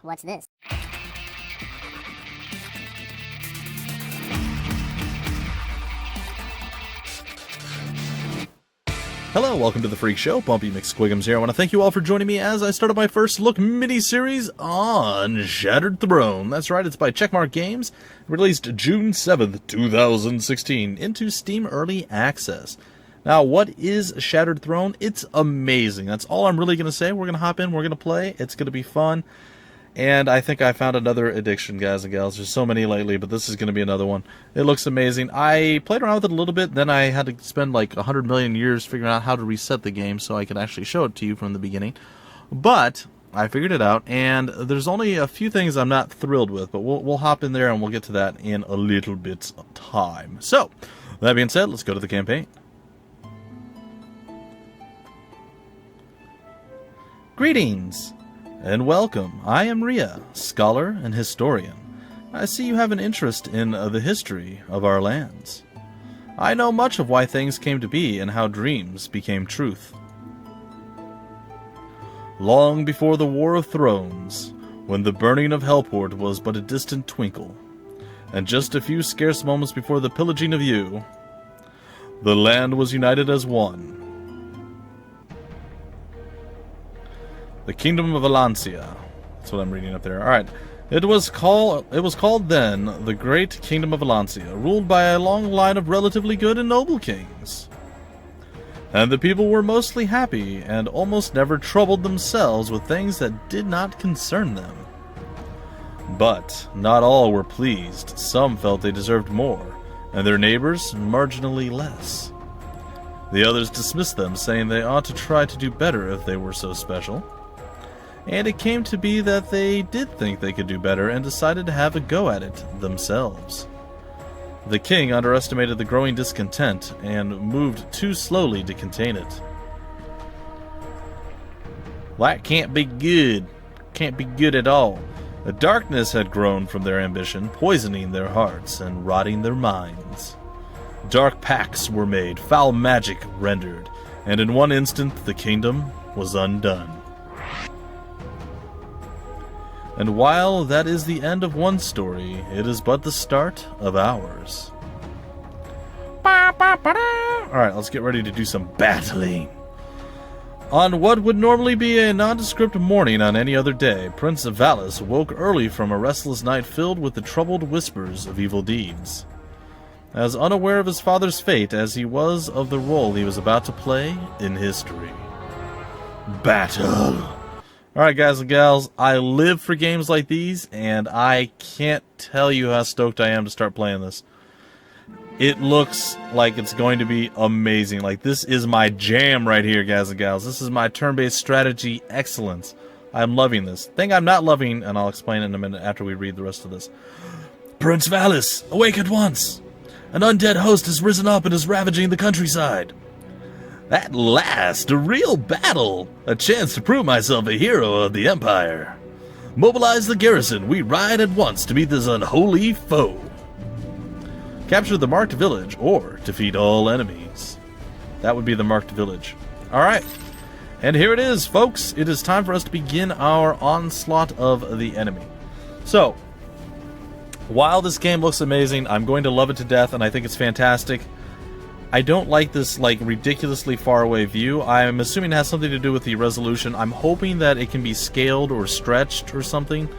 What's this? Hello, welcome to the Freak Show. Bumpy McSquigums here. I want to thank you all for joining me as I start up my first look mini-series on Shattered Throne. That's right, it's by Checkmark Games, released June 7th, 2016, into Steam Early Access. Now, what is Shattered Throne? It's amazing. That's all I'm really going to say. We're going to hop in, we're going to play, it's going to be fun. And I think I found another addiction, guys and gals. There's so many lately, but this is going to be another one. It looks amazing. I played around with it a little bit, then I had to spend like 100 million years figuring out how to reset the game so I could actually show it to you from the beginning. But I figured it out, and there's only a few things I'm not thrilled with, but we'll hop in there and we'll get to that in a little bit of time. So, that being said, let's go to the campaign. Greetings! And welcome. I am Ria, scholar and historian. I see you have an interest in the history of our lands. I know much of why things came to be and how dreams became truth. Long before the War of Thrones, when the burning of Hellport was but a distant twinkle, and just a few scarce moments before the pillaging of you, the land was united as one. The Kingdom of Valencia. That's what I'm reading up there. Alright. It was called then the Great Kingdom of Valencia, ruled by a long line of relatively good and noble kings. And the people were mostly happy, and almost never troubled themselves with things that did not concern them. But not all were pleased. Some felt they deserved more, and their neighbors marginally less. The others dismissed them, saying they ought to try to do better if they were so special. And it came to be that they did think they could do better and decided to have a go at it themselves. The king underestimated the growing discontent and moved too slowly to contain it. That can't be good. Can't be good at all. A darkness had grown from their ambition, poisoning their hearts and rotting their minds. Dark pacts were made, foul magic rendered, and in one instant the kingdom was undone. And while that is the end of one story, it is but the start of ours. Alright, let's get ready to do some battling. On what would normally be a nondescript morning on any other day, Prince Valus woke early from a restless night filled with the troubled whispers of evil deeds. As unaware of his father's fate as he was of the role he was about to play in history. Battle! Alright guys and gals, I live for games like these, and I can't tell you how stoked I am to start playing this. It looks like it's going to be amazing. Like, this is my jam right here, guys and gals. This is my turn-based strategy excellence. I'm loving this. Thing I'm not loving, and I'll explain in a minute after we read the rest of this. Prince Valus, awake at once! An undead host has risen up and is ravaging the countryside. At last, a real battle! A chance to prove myself a hero of the Empire. Mobilize the garrison, we ride at once to meet this unholy foe. Capture the marked village, or defeat all enemies. That would be the marked village. Alright, and here it is, folks. It is time for us to begin our onslaught of the enemy. So, while this game looks amazing, I'm going to love it to death, and I think it's fantastic. I don't like this, like, ridiculously far away view. I'm assuming it has something to do with the resolution. I'm hoping that it can be scaled or stretched or something.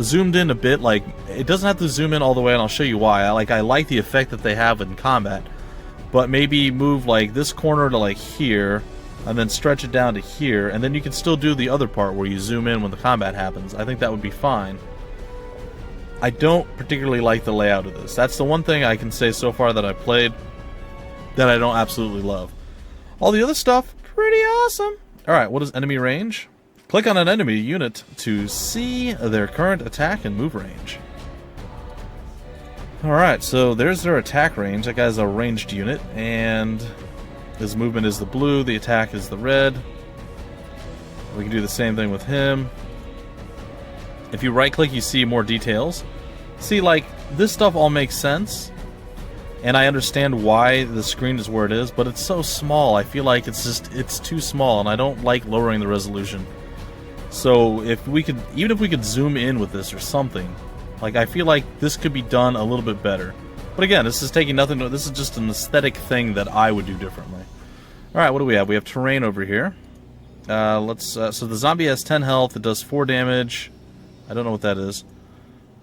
Zoomed in a bit, like, it doesn't have to zoom in all the way, and I'll show you why. I like the effect that they have in combat. But maybe move, like, this corner to, like, here, and then stretch it down to here, and then you can still do the other part where you zoom in when the combat happens. I think that would be fine. I don't particularly like the layout of this. That's the one thing I can say so far that I've played that I don't absolutely love. All the other stuff, pretty awesome. Alright, what is enemy range? Click on an enemy unit to see their current attack and move range. Alright, so there's their attack range. That guy's a ranged unit, and his movement is the blue, the attack is the red. We can do the same thing with him. If you right click, you see more details. See, like, this stuff all makes sense. And I understand why the screen is where it is, but it's so small. I feel like it's too small, and I don't like lowering the resolution. So if we could, even if we could zoom in with this or something, like I feel like this could be done a little bit better. But again, this is taking nothing. This is just an aesthetic thing that I would do differently. All right, what do we have? We have terrain over here. So the zombie has 10 health. It does 4 damage. I don't know what that is.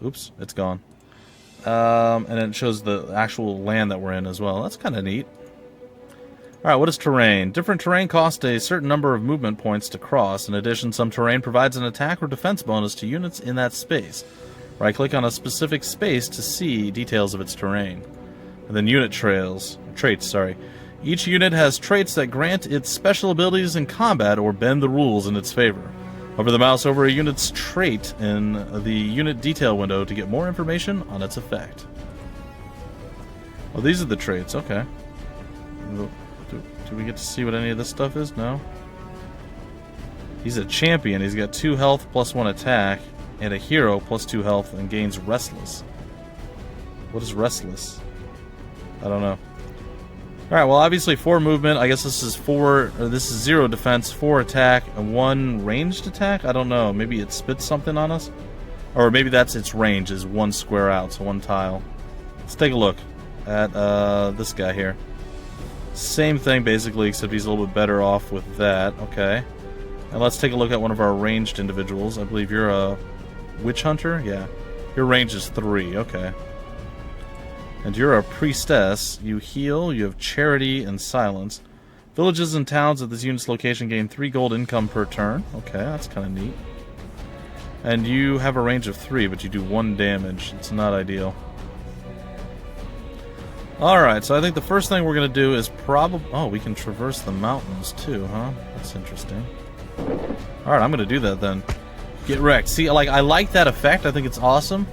Oops, it's gone. And then it shows the actual land that we're in as well. That's kind of neat. Alright, what is terrain? Different terrain costs a certain number of movement points to cross. In addition, some terrain provides an attack or defense bonus to units in that space. Right-click on a specific space to see details of its terrain. And then unit traits. Each unit has traits that grant its special abilities in combat or bend the rules in its favor. Hover the mouse over a unit's trait in the unit detail window to get more information on its effect. Oh, these are the traits. Okay. Do we get to see what any of this stuff is? No. He's a champion. He's got 2 health plus 1 attack, and a hero plus 2 health and gains restless. What is restless? I don't know. Alright, well obviously 4 movement. I guess this is 0 defense, 4 attack, and 1 ranged attack? I don't know. Maybe it spits something on us? Or maybe that's its range, is 1 square out, so 1 tile. Let's take a look at this guy here. Same thing basically, except he's a little bit better off with that. Okay. And let's take a look at one of our ranged individuals. I believe you're a witch hunter? Yeah. Your range is 3. Okay. And you're a priestess. You heal, you have charity and silence. Villages and towns at this unit's location gain 3 gold income per turn. Okay, that's kind of neat. And you have a range of 3, but you do 1 damage. It's not ideal. Alright, so I think the first thing we're going to do is probably... Oh, we can traverse the mountains too, huh? That's interesting. Alright, I'm going to do that then. Get wrecked. See, I like that effect. I think it's awesome.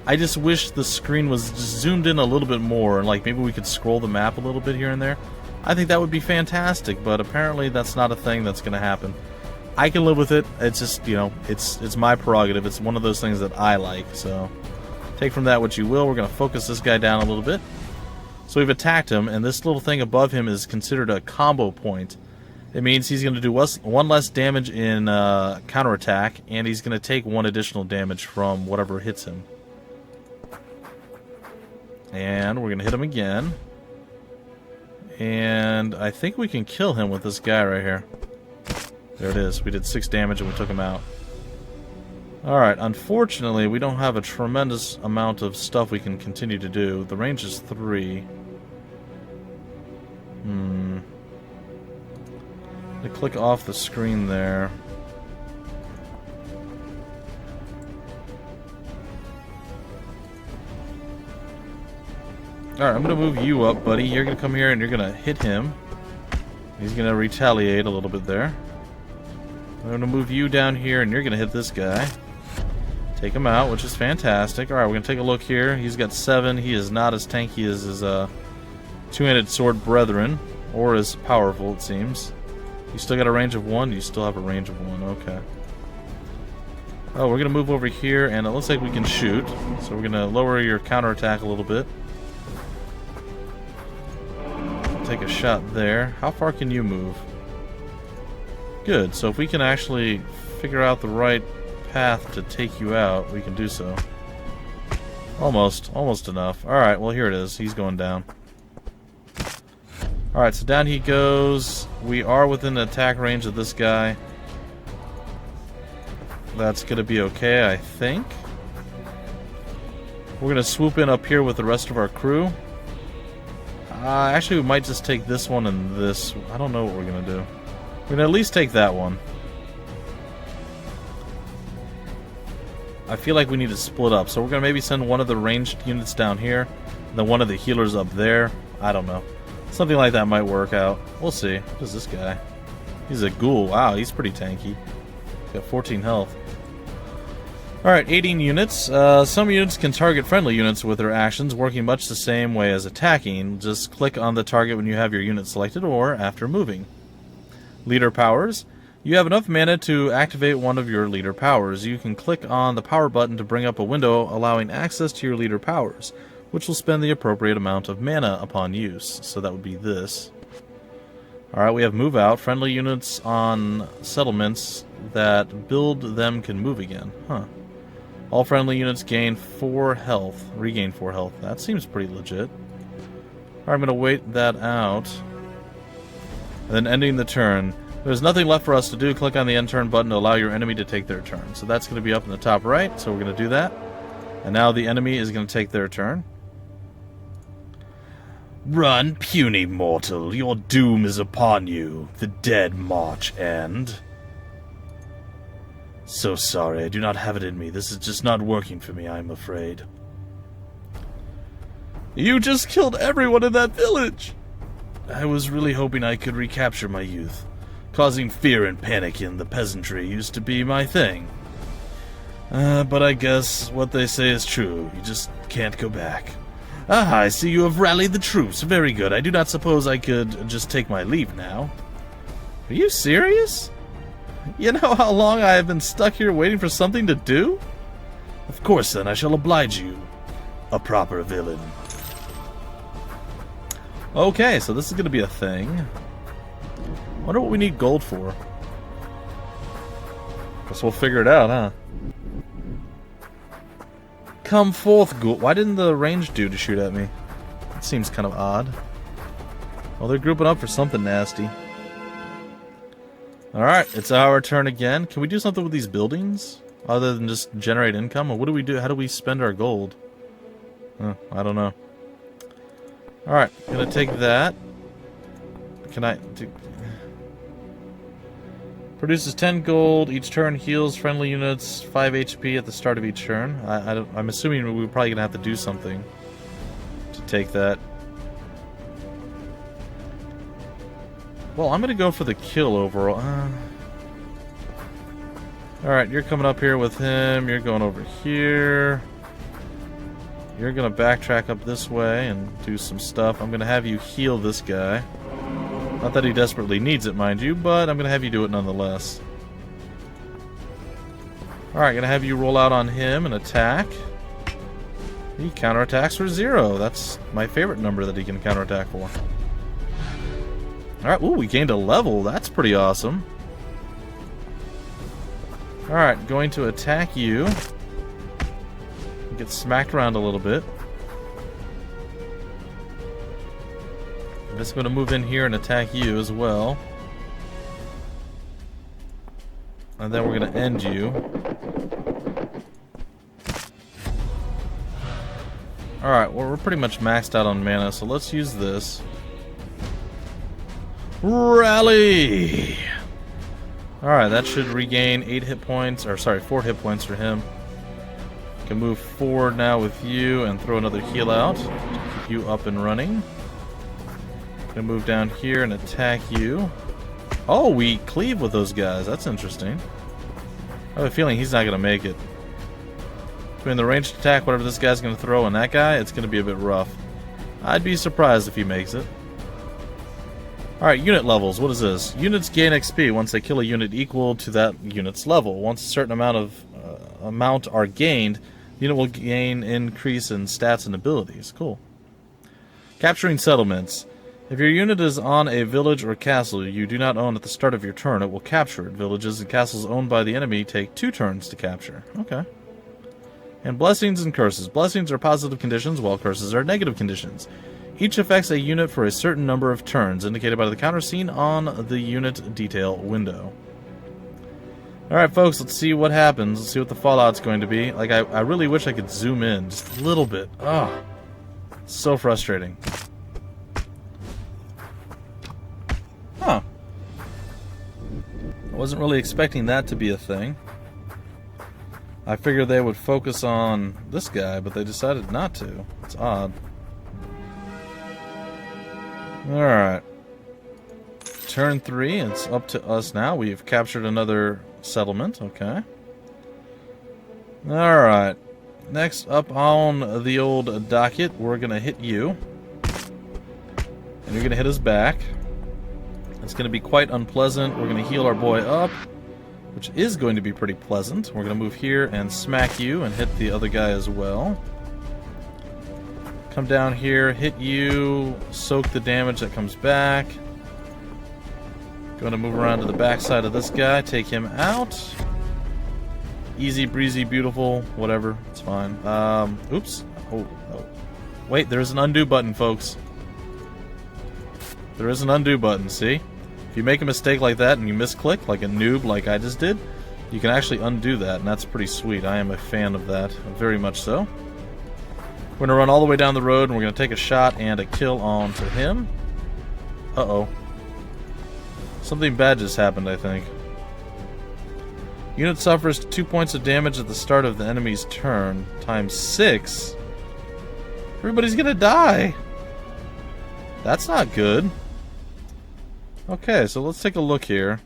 I just wish the screen was just zoomed in a little bit more, and like maybe we could scroll the map a little bit here and there. I think that would be fantastic, but apparently that's not a thing that's going to happen. I can live with it. It's just, you know, it's my prerogative. It's one of those things that I like, so take from that what you will. We're going to focus this guy down a little bit. So we've attacked him, and this little thing above him is considered a combo point. It means he's going to do 1 less damage in counterattack, and he's going to take 1 additional damage from whatever hits him. And we're going to hit him again. And I think we can kill him with this guy right here. There it is. We did 6 damage and we took him out. Alright, unfortunately we don't have a tremendous amount of stuff we can continue to do. The range is 3. I click off the screen there. Alright, I'm going to move you up, buddy. You're going to come here and you're going to hit him. He's going to retaliate a little bit there. I'm going to move you down here and you're going to hit this guy. Take him out, which is fantastic. Alright, we're going to take a look here. He's got 7. He is not as tanky as his two-handed sword brethren, or as powerful, it seems. You still got a range of 1? You still have a range of 1. Okay. Oh, we're going to move over here, and it looks like we can shoot. So we're going to lower your counterattack a little bit. Take a shot there. How far can you move? Good. So if we can actually figure out the right path to take you out, we can do so. Almost enough. Alright, well here it is. He's going down. Alright, so down he goes. We are within the attack range of this guy. That's going to be okay, I think. We're going to swoop in up here with the rest of our crew. Actually, we might just take this one and this. I don't know what we're going to do. We're going to at least take that one. I feel like we need to split up. So we're going to maybe send one of the ranged units down here, and then one of the healers up there. I don't know. Something like that might work out. We'll see. What is this guy? He's a ghoul. Wow, he's pretty tanky. He's got 14 health. Alright, 18 units. Some units can target friendly units with their actions, working much the same way as attacking. Just click on the target when you have your unit selected or after moving. Leader powers. You have enough mana to activate one of your leader powers. You can click on the power button to bring up a window allowing access to your leader powers, which will spend the appropriate amount of mana upon use. So that would be this. Alright, we have move out. Friendly units on settlements that build them can move again. Huh. All friendly units gain 4 health. Regain 4 health. That seems pretty legit. Alright, I'm going to wait that out. And then ending the turn. There's nothing left for us to do. Click on the end turn button to allow your enemy to take their turn. So that's going to be up in the top right. So we're going to do that. And now the enemy is going to take their turn. Run, puny mortal. Your doom is upon you. The dead march end. So sorry, I do not have it in me. This is just not working for me, I'm afraid. You just killed everyone in that village! I was really hoping I could recapture my youth. Causing fear and panic in the peasantry used to be my thing. But I guess what they say is true. You just can't go back. Ah, I see you have rallied the troops. Very good. I do not suppose I could just take my leave now. Are you serious? You know how long I have been stuck here waiting for something to do? Of course then, I shall oblige you. A proper villain. Okay, so this is going to be a thing. Wonder what we need gold for. Guess we'll figure it out, huh? Come forth, ghoul. Why didn't the ranged dude shoot at me? That seems kind of odd. Well, they're grouping up for something nasty. Alright, it's our turn again. Can we do something with these buildings? Other than just generate income? Or what do we do? How do we spend our gold? I don't know. Alright, gonna take that. Can I... Produces 10 gold. Each turn heals friendly units 5 HP at the start of each turn. I'm assuming we're probably gonna have to do something to take that. Well, I'm gonna go for the kill overall. Alright, you're coming up here with him. You're going over here. You're gonna backtrack up this way and do some stuff. I'm gonna have you heal this guy. Not that he desperately needs it, mind you, but I'm gonna have you do it nonetheless. Alright, gonna have you roll out on him and attack. He counterattacks for 0. That's my favorite number that he can counterattack for. Alright, ooh, we gained a level. That's pretty awesome. Alright, going to attack you. Get smacked around a little bit. I'm just going to move in here and attack you as well. And then we're going to end you. Alright, well, we're pretty much maxed out on mana, so let's use this. Rally! Alright, that should regain 8 hit points, or sorry, 4 hit points for him. Can move forward now with you and throw another heal out to keep you up and running. Gonna move down here and attack you. Oh, we cleave with those guys. That's interesting. I have a feeling he's not gonna make it. Between the ranged attack, whatever this guy's gonna throw, and that guy, it's gonna be a bit rough. I'd be surprised if he makes it. Alright, unit levels. What is this? Units gain XP once they kill a unit equal to that unit's level. Once a certain amount are gained, the unit will gain increase in stats and abilities. Cool. Capturing settlements. If your unit is on a village or castle you do not own at the start of your turn, it will capture it. Villages and castles owned by the enemy take 2 turns to capture. Okay. And blessings and curses. Blessings are positive conditions, while curses are negative conditions. Each affects a unit for a certain number of turns, indicated by the counter seen on the unit detail window. Alright, folks, let's see what happens. Let's see what the fallout's going to be. Like, I really wish I could zoom in just a little bit. Oh, so frustrating. Huh. I wasn't really expecting that to be a thing. I figured they would focus on this guy, but they decided not to. It's odd. Alright. Turn 3, it's up to us now. We've captured another settlement. Okay. Alright. Next up on the old docket, we're going to hit you. And you're going to hit us back. It's going to be quite unpleasant. We're going to heal our boy up, which is going to be pretty pleasant. We're going to move here and smack you and hit the other guy as well. Come down here, hit you, soak the damage that comes back. Going to move around to the back side of this guy, take him out. Easy breezy, beautiful, whatever, it's fine. Oops. Oh. Wait, there's an undo button, folks. There is an undo button, see? If you make a mistake like that and you misclick, like a noob like I just did, you can actually undo that, and that's pretty sweet. I am a fan of that, very much so. We're going to run all the way down the road, and we're going to take a shot and a kill on to him. Uh-oh. Something bad just happened, I think. Unit suffers 2 points of damage at the start of the enemy's turn, times 6. Everybody's gonna die. That's not good. Okay, so let's take a look here.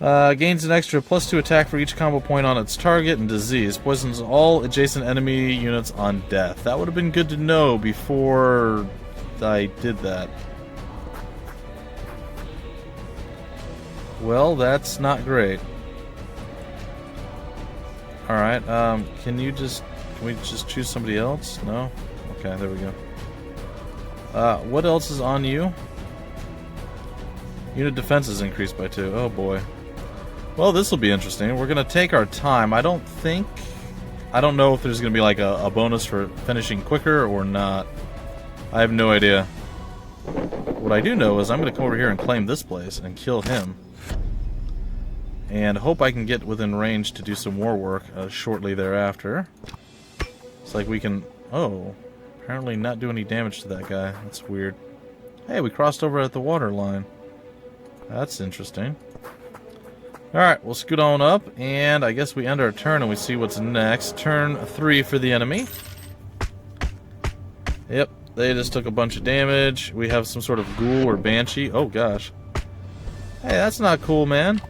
Gains an extra +2 attack for each combo point on its target and disease. Poisons all adjacent enemy units on death. That would have been good to know before I did that. Well, that's not great. Alright, can we just choose somebody else? No? Okay, there we go. What else is on you? Unit defense is increased by 2. Oh boy. Well, this will be interesting. We're gonna take our time. I don't know if there's gonna be like a bonus for finishing quicker or not. I have no idea. What I do know is I'm gonna come over here and claim this place and kill him. And hope I can get within range to do some war work shortly thereafter. It's like we can... Oh, apparently not do any damage to that guy. That's weird. Hey, we crossed over at the water line. That's interesting. Alright, we'll scoot on up, and I guess we end our turn and we see what's next. Turn 3 for the enemy. Yep, they just took a bunch of damage. We have some sort of ghoul or banshee. Oh gosh. Hey, that's not cool, man.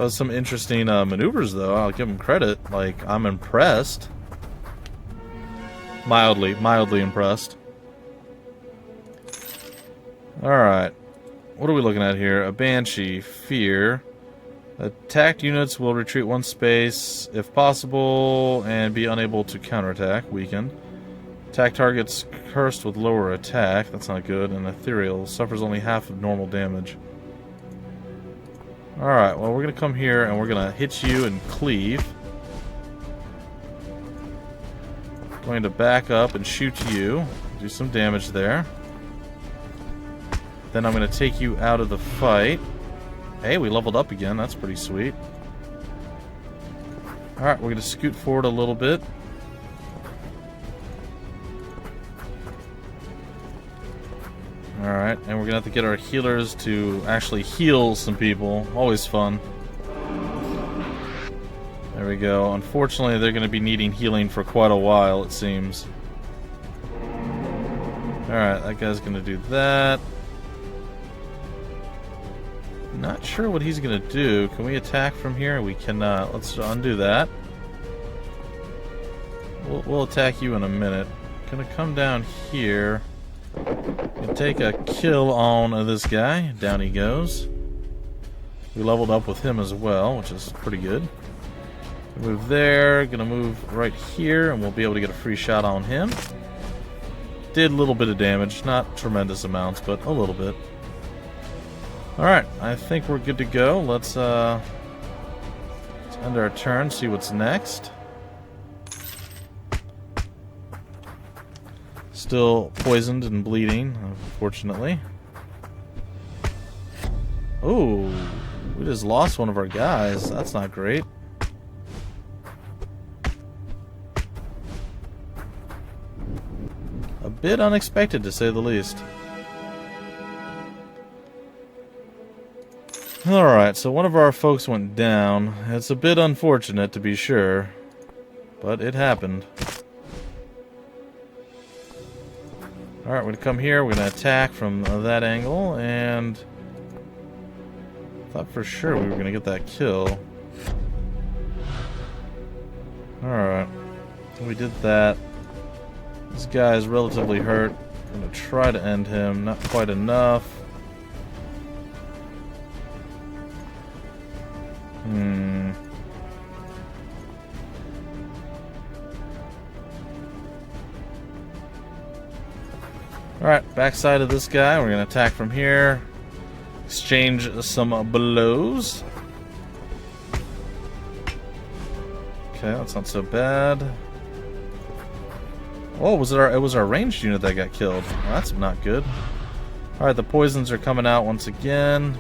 Some interesting maneuvers, though. I'll give them credit. Like, I'm impressed. Mildly impressed. Alright. What are we looking at here? A Banshee. Fear. Attacked units will retreat 1 space if possible and be unable to counterattack. Weakened. Attack targets cursed with lower attack. That's not good. And Ethereal suffers only half of normal damage. Alright, well, we're going to come here and we're going to hit you and cleave. Going to back up and shoot you. Do some damage there. Then I'm going to take you out of the fight. Hey, we leveled up again. That's pretty sweet. Alright, we're going to scoot forward a little bit. Alright, and we're going to have to get our healers to actually heal some people. Always fun. There we go. Unfortunately, they're going to be needing healing for quite a while, it seems. Alright, that guy's going to do that. Not sure what he's going to do. Can we attack from here? We cannot. Let's undo that. We'll attack you in a minute. Gonna come down here and take a kill on this guy. Down he goes. We leveled up with him as well, which is pretty good. Move there. Gonna move right here, and we'll be able to get a free shot on him. Did a little bit of damage. Not tremendous amounts, but a little bit. Alright, I think we're good to go. Let's end our turn, see what's next. Still poisoned and bleeding, unfortunately. Oh, we just lost one of our guys. That's not great. A bit unexpected, to say the least. Alright, so one of our folks went down. It's a bit unfortunate, to be sure, but it happened. Alright, we're going to come here, we're going to attack from that angle, and I thought for sure we were going to get that kill. Alright, we did that. This guy is relatively hurt. I'm going to try to end him, not quite enough. Alright, backside of this guy. We're going to attack from here. Exchange some blows. Okay, that's not so bad. Oh, it was our ranged unit that got killed. Well, that's not good. Alright, the poisons are coming out once again.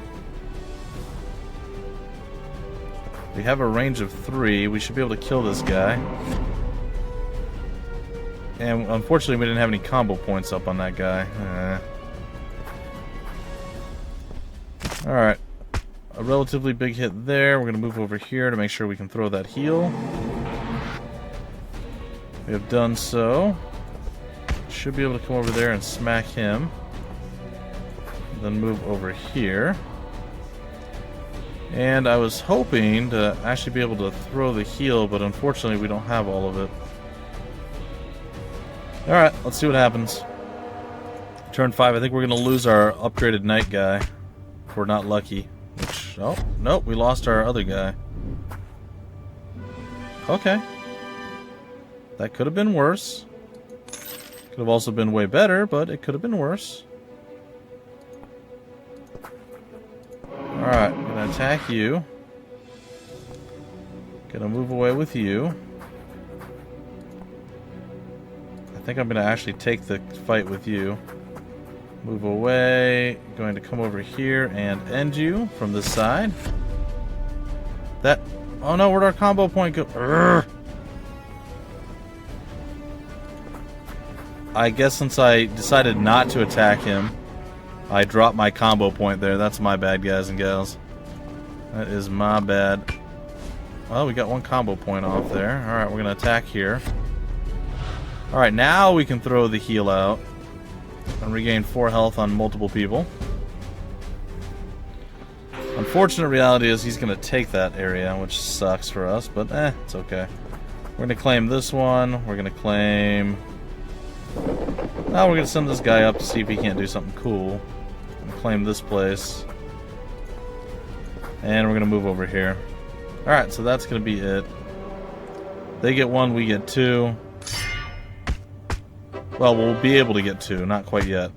We have a range of 3. We should be able to kill this guy. And unfortunately, we didn't have any combo points up on that guy. Alright. A relatively big hit there. We're going to move over here to make sure we can throw that heal. We have done so. Should be able to come over there and smack him. Then move over here. And I was hoping to actually be able to throw the heal, but unfortunately we don't have all of it. Alright, let's see what happens. Turn 5, I think we're going to lose our upgraded knight guy. If we're not lucky. Which, oh, nope, we lost our other guy. Okay. That could have been worse. Could have also been way better, but it could have been worse. Alright, I'm going to attack you. Gonna move away with you. I think I'm going to actually take the fight with you. Move away. Going to come over here and end you from this side. That... Oh no, where'd our combo point go? Urgh. I guess since I decided not to attack him, I dropped my combo point there. That's my bad, guys and gals. That is my bad. Well, we got one combo point off there. Alright, we're going to attack here. Alright, now we can throw the heal out and regain 4 health on multiple people. Unfortunate reality is he's going to take that area, which sucks for us, but it's okay. We're going to claim this one. We're going to claim... Now we're going to send this guy up to see if he can't do something cool. And claim this place. And we're going to move over here. Alright, so that's going to be it. They get 1, we get 2. Well, we'll be able to get 2, not quite yet.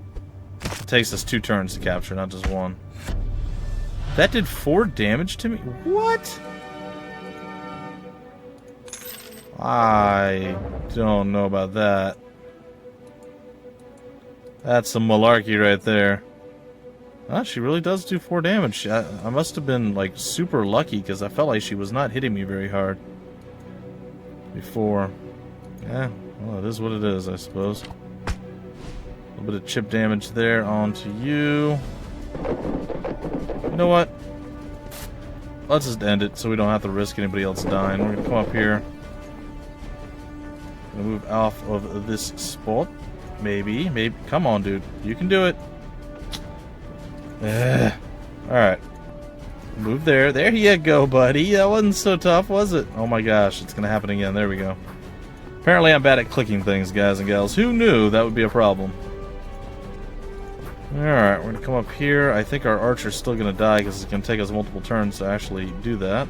It takes us 2 turns to capture, not just 1. That did 4 damage to me? What? I don't know about that. That's some malarkey right there. Oh, she really does do 4 damage. I must have been, like, super lucky, because I felt like she was not hitting me very hard before. Yeah, well, it is what it is, I suppose. A little bit of chip damage there onto you. You know what? Let's just end it so we don't have to risk anybody else dying. We're going to come up here. Gonna move off of this spot. Maybe. Come on, dude. You can do it. Alright. Move there. There you go, buddy. That wasn't so tough, was it? Oh my gosh, it's gonna happen again. There we go. Apparently I'm bad at clicking things, guys and gals. Who knew that would be a problem? Alright, we're gonna come up here. I think our archer's still gonna die because it's gonna take us multiple turns to actually do that.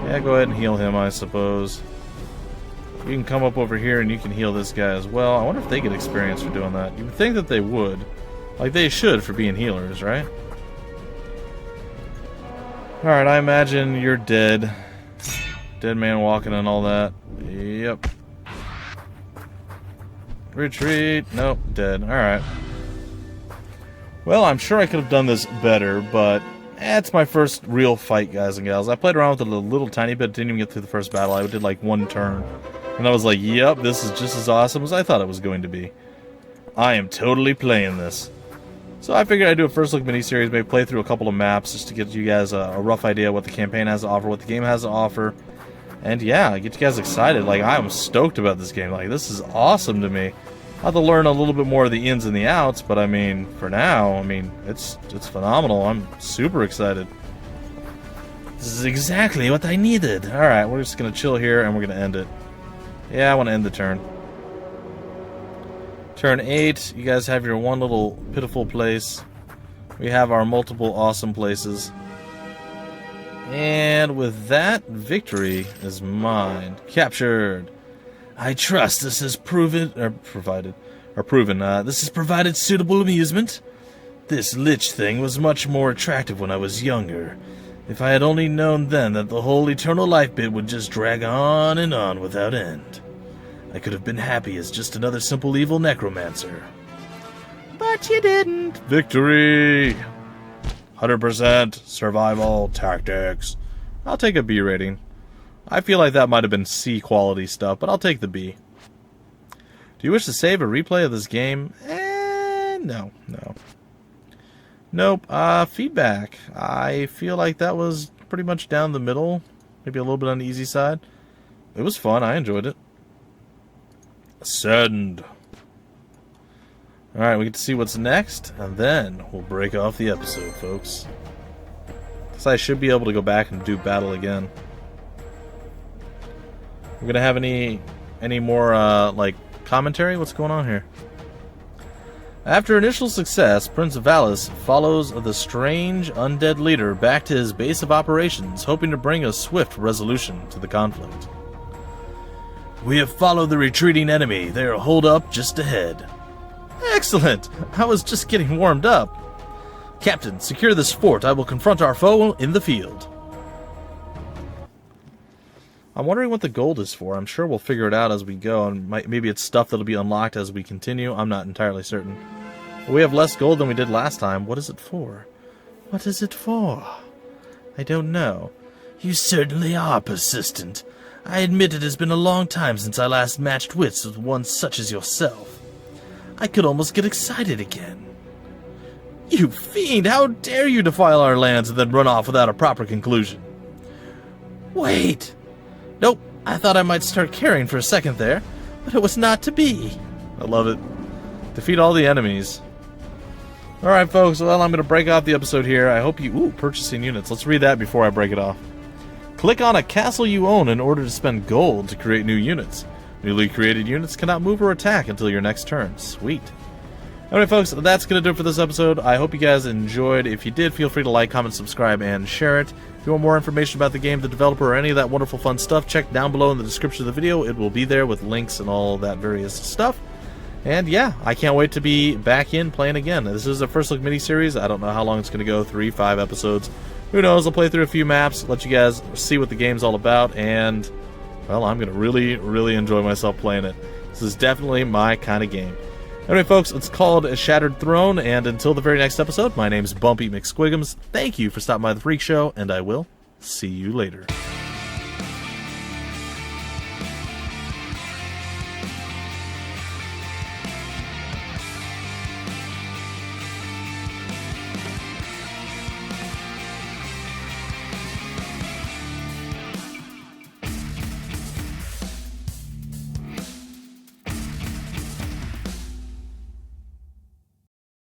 Yeah, go ahead and heal him, I suppose. You can come up over here and you can heal this guy as well. I wonder if they get experience for doing that. You would think that they would. Like, they should for being healers, right? Alright, I imagine you're dead. Dead man walking and all that. Yep. Retreat. Nope, dead. Alright. Well, I'm sure I could have done this better, but it's my first real fight, guys and gals. I played around with it a little tiny bit, didn't even get through the first battle. I did like 1 turn. And I was like, yep, this is just as awesome as I thought it was going to be. I am totally playing this. So I figured I'd do a first look miniseries, maybe play through a couple of maps just to get you guys a rough idea what the campaign has to offer, what the game has to offer. And yeah, get you guys excited. Like, I'm stoked about this game. Like, this is awesome to me. I'll have to learn a little bit more of the ins and the outs, but I mean, for now, I mean, it's phenomenal. I'm super excited. This is exactly what I needed. Alright, we're just going to chill here and we're going to end it. Yeah, I want to end the turn. Turn 8, you guys have your one little pitiful place. We have our multiple awesome places. And with that, victory is mine. Captured. I trust this has provided are proven. This has provided suitable amusement. This lich thing was much more attractive when I was younger. If I had only known then that the whole eternal life bit would just drag on and on without end, I could have been happy as just another simple evil necromancer. But you didn't. Victory! 100% survival tactics. I'll take a B rating. I feel like that might have been C quality stuff, but I'll take the B. Do you wish to save a replay of this game? No. Nope. Feedback. I feel like that was pretty much down the middle. Maybe a little bit on the easy side. It was fun. I enjoyed it. Send. Alright, we get to see what's next, and then we'll break off the episode, folks. Because I should be able to go back and do battle again. We're gonna have any more, like, commentary? What's going on here? After initial success, Prince Valis follows the strange undead leader back to his base of operations, hoping to bring a swift resolution to the conflict. We have followed the retreating enemy. They are holed up just ahead. Excellent! I was just getting warmed up. Captain, secure this fort. I will confront our foe in the field. I'm wondering what the gold is for. I'm sure we'll figure it out as we go, and maybe it's stuff that'll be unlocked as we continue. I'm not entirely certain. But we have less gold than we did last time. What is it for? What is it for? I don't know. You certainly are persistent. I admit it has been a long time since I last matched wits with one such as yourself. I could almost get excited again. You fiend! How dare you defile our lands and then run off without a proper conclusion? Wait! Nope, I thought I might start caring for a second there, but it was not to be. I love it. Defeat all the enemies. Alright, folks, well, I'm going to break off the episode here. I hope you... Ooh, purchasing units. Let's read that before I break it off. Click on a castle you own in order to spend gold to create new units. Newly created units cannot move or attack until your next turn. Sweet. Alright, folks, that's going to do it for this episode. I hope you guys enjoyed. If you did, feel free to like, comment, subscribe, and share it. If you want more information about the game, the developer, or any of that wonderful fun stuff, check down below in the description of the video. It will be there with links and all that various stuff. And yeah, I can't wait to be back in playing again. This is a first look mini-series. I don't know how long it's going to go, 3, 5 episodes. Who knows? I'll play through a few maps, let you guys see what the game's all about, and, well, I'm going to really, really enjoy myself playing it. This is definitely my kind of game. Anyway, folks, it's called A Shattered Throne, and until the very next episode, my name's Bumpy McSquigums. Thank you for stopping by the Freak Show, and I will see you later.